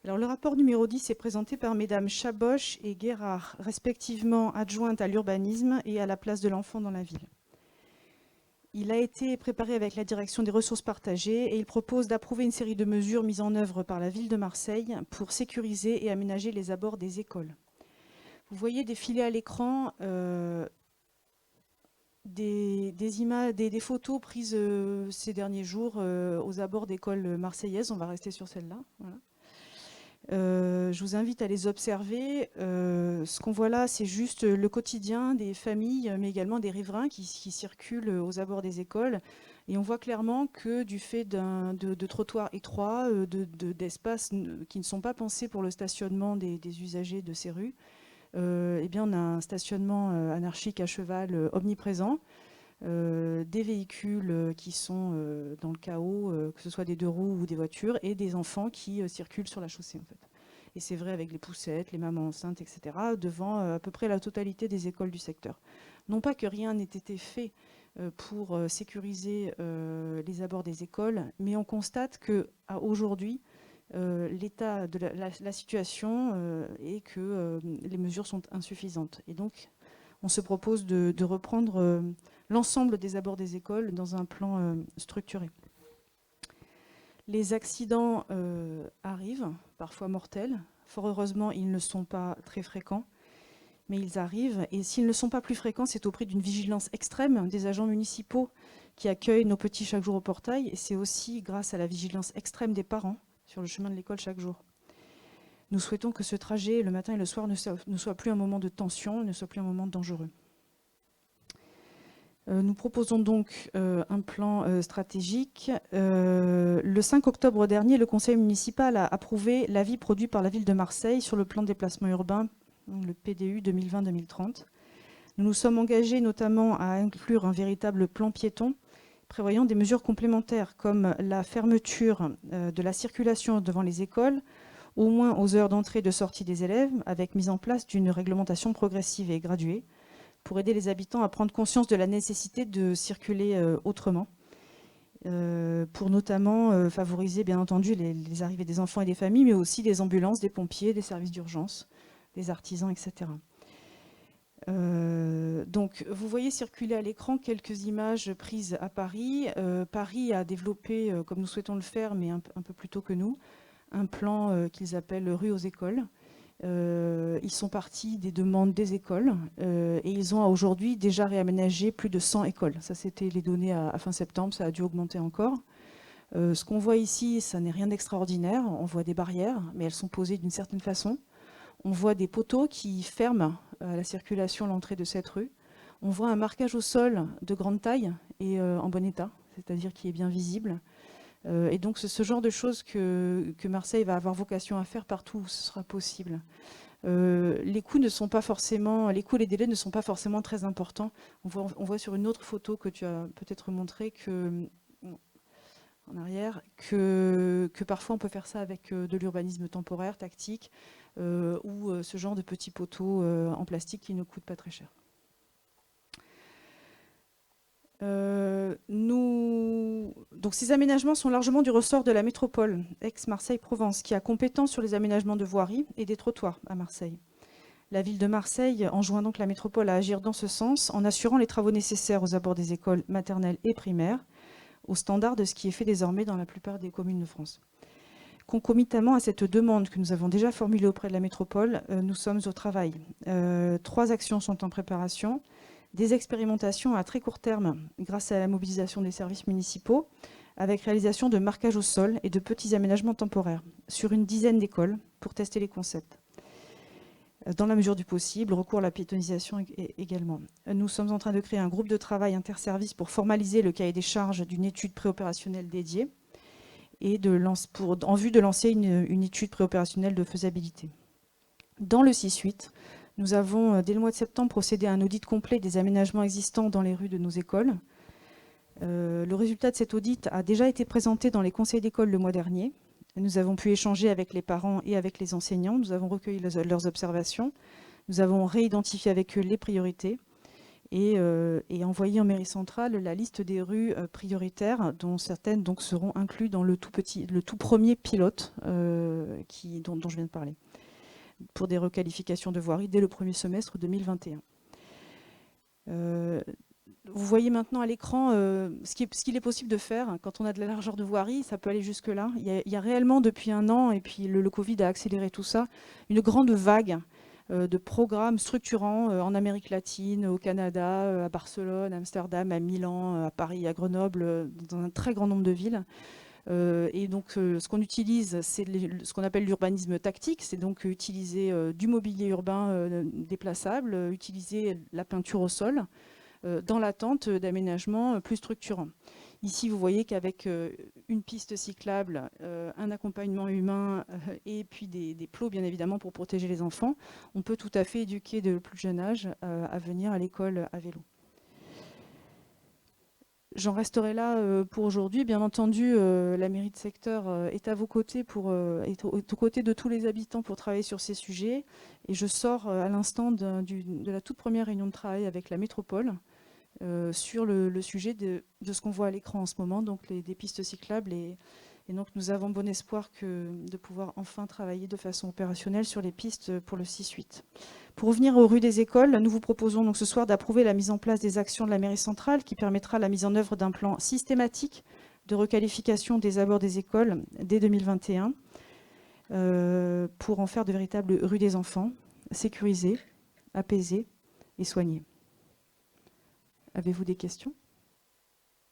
Alors, le rapport numéro 10 est présenté par mesdames Chaboch et Guérard, respectivement adjointes à l'urbanisme et à la place de l'enfant dans la ville. Il a été préparé avec la direction des ressources partagées et il propose d'approuver une série de mesures mises en œuvre par la ville de Marseille pour sécuriser et aménager les abords des écoles. Vous voyez défiler à l'écran des photos prises ces derniers jours aux abords d'écoles marseillaises. On va rester sur celle-là. Voilà. Je vous invite à les observer. Ce qu'on voit là, c'est juste le quotidien des familles, mais également des riverains qui circulent aux abords des écoles. Et on voit clairement que du fait de trottoirs étroits, d'espaces qui ne sont pas pensés pour le stationnement des usagers de ces rues, eh bien on a un stationnement anarchique à cheval omniprésent. Des véhicules qui sont dans le chaos, que ce soit des deux roues ou des voitures, et des enfants qui circulent sur la chaussée en fait. Et c'est vrai avec les poussettes, les mamans enceintes, etc., devant à peu près la totalité des écoles du secteur. Non pas que rien n'ait été fait pour sécuriser les abords des écoles, mais on constate qu'aujourd'hui, l'état de la situation est que les mesures sont insuffisantes. Et donc, on se propose de reprendre l'ensemble des abords des écoles dans un plan structuré. Les accidents arrivent, parfois mortels. Fort heureusement, ils ne sont pas très fréquents, mais ils arrivent. Et s'ils ne sont pas plus fréquents, c'est au prix d'une vigilance extrême des agents municipaux qui accueillent nos petits chaque jour au portail. Et c'est aussi grâce à la vigilance extrême des parents sur le chemin de l'école chaque jour. Nous souhaitons que ce trajet, le matin et le soir, ne soit plus un moment de tension, ne soit plus un moment dangereux. Nous proposons donc un plan stratégique. Le 5 octobre dernier, le conseil municipal a approuvé l'avis produit par la ville de Marseille sur le plan de déplacement urbain, le PDU 2020-2030. Nous nous sommes engagés notamment à inclure un véritable plan piéton prévoyant des mesures complémentaires comme la fermeture de la circulation devant les écoles, au moins aux heures d'entrée et de sortie des élèves, avec mise en place d'une réglementation progressive et graduée, pour aider les habitants à prendre conscience de la nécessité de circuler autrement, pour notamment favoriser bien entendu les arrivées des enfants et des familles, mais aussi des ambulances, des pompiers, des services d'urgence, des artisans, etc. Donc vous voyez circuler à l'écran quelques images prises à Paris. Paris a développé, comme nous souhaitons le faire, mais un peu plus tôt que nous, un plan qu'ils appellent Rue aux écoles. Ils sont partis des demandes des écoles et ils ont aujourd'hui déjà réaménagé plus de 100 écoles. Ça, c'était les données à fin septembre, ça a dû augmenter encore. Ce qu'on voit ici, ça n'est rien d'extraordinaire. On voit des barrières, mais elles sont posées d'une certaine façon. On voit des poteaux qui ferment à la circulation l'entrée de cette rue. On voit un marquage au sol de grande taille et en bon état, c'est-à-dire qui est bien visible. Et donc, c'est ce genre de choses que Marseille va avoir vocation à faire partout où ce sera possible. Les coûts les coûts et les délais ne sont pas forcément très importants. On voit sur une autre photo que tu as peut-être montré en arrière que parfois on peut faire ça avec de l'urbanisme temporaire, tactique, ou ce genre de petits poteaux en plastique qui ne coûtent pas très cher. Donc ces aménagements sont largement du ressort de la métropole Aix-Marseille-Provence, qui a compétence sur les aménagements de voiries et des trottoirs à Marseille. La ville de Marseille enjoint donc la métropole à agir dans ce sens en assurant les travaux nécessaires aux abords des écoles maternelles et primaires, au standard de ce qui est fait désormais dans la plupart des communes de France. Concomitamment à cette demande que nous avons déjà formulée auprès de la métropole, nous sommes au travail. 3 actions sont en préparation. Des expérimentations à très court terme grâce à la mobilisation des services municipaux, avec réalisation de marquages au sol et de petits aménagements temporaires sur une dizaine d'écoles pour tester les concepts. Dans la mesure du possible, recours à la piétonisation également. Nous sommes en train de créer un groupe de travail interservices pour formaliser le cahier des charges d'une étude préopérationnelle dédiée et en vue de lancer une étude préopérationnelle de faisabilité. Dans le 6-8, nous avons, dès le mois de septembre, procédé à un audit complet des aménagements existants dans les rues de nos écoles. Le résultat de cet audit a déjà été présenté dans les conseils d'école le mois dernier. Nous avons pu échanger avec les parents et avec les enseignants. Nous avons recueilli leurs observations. Nous avons réidentifié avec eux les priorités. et envoyer en mairie centrale la liste des rues prioritaires, dont certaines donc, seront incluses dans le tout premier pilote dont je viens de parler, pour des requalifications de voirie dès le premier semestre 2021. Vous voyez maintenant à l'écran ce qu'il est possible de faire quand on a de la largeur de voirie, ça peut aller jusque-là. Il y a réellement depuis un an, et puis le Covid a accéléré tout ça, une grande vague de programmes structurants en Amérique latine, au Canada, à Barcelone, à Amsterdam, à Milan, à Paris, à Grenoble, dans un très grand nombre de villes. Et donc ce qu'on utilise, c'est ce qu'on appelle l'urbanisme tactique, c'est donc utiliser du mobilier urbain déplaçable, utiliser la peinture au sol, dans l'attente d'aménagements plus structurants. Ici, vous voyez qu'avec une piste cyclable, un accompagnement humain et puis des plots, bien évidemment, pour protéger les enfants, on peut tout à fait éduquer dès le plus jeune âge à venir à l'école à vélo. J'en resterai là pour aujourd'hui. Bien entendu, la mairie de secteur est à vos côtés, est aux côtés de tous les habitants pour travailler sur ces sujets. Et je sors à l'instant de la toute première réunion de travail avec la métropole sur le sujet de ce qu'on voit à l'écran en ce moment, donc des pistes cyclables. Et donc nous avons bon espoir de pouvoir enfin travailler de façon opérationnelle sur les pistes pour le 6-8. Pour revenir aux rues des écoles, nous vous proposons donc ce soir d'approuver la mise en place des actions de la mairie centrale qui permettra la mise en œuvre d'un plan systématique de requalification des abords des écoles dès 2021 pour en faire de véritables rues des enfants, sécurisées, apaisées et soignées. Avez-vous des questions ?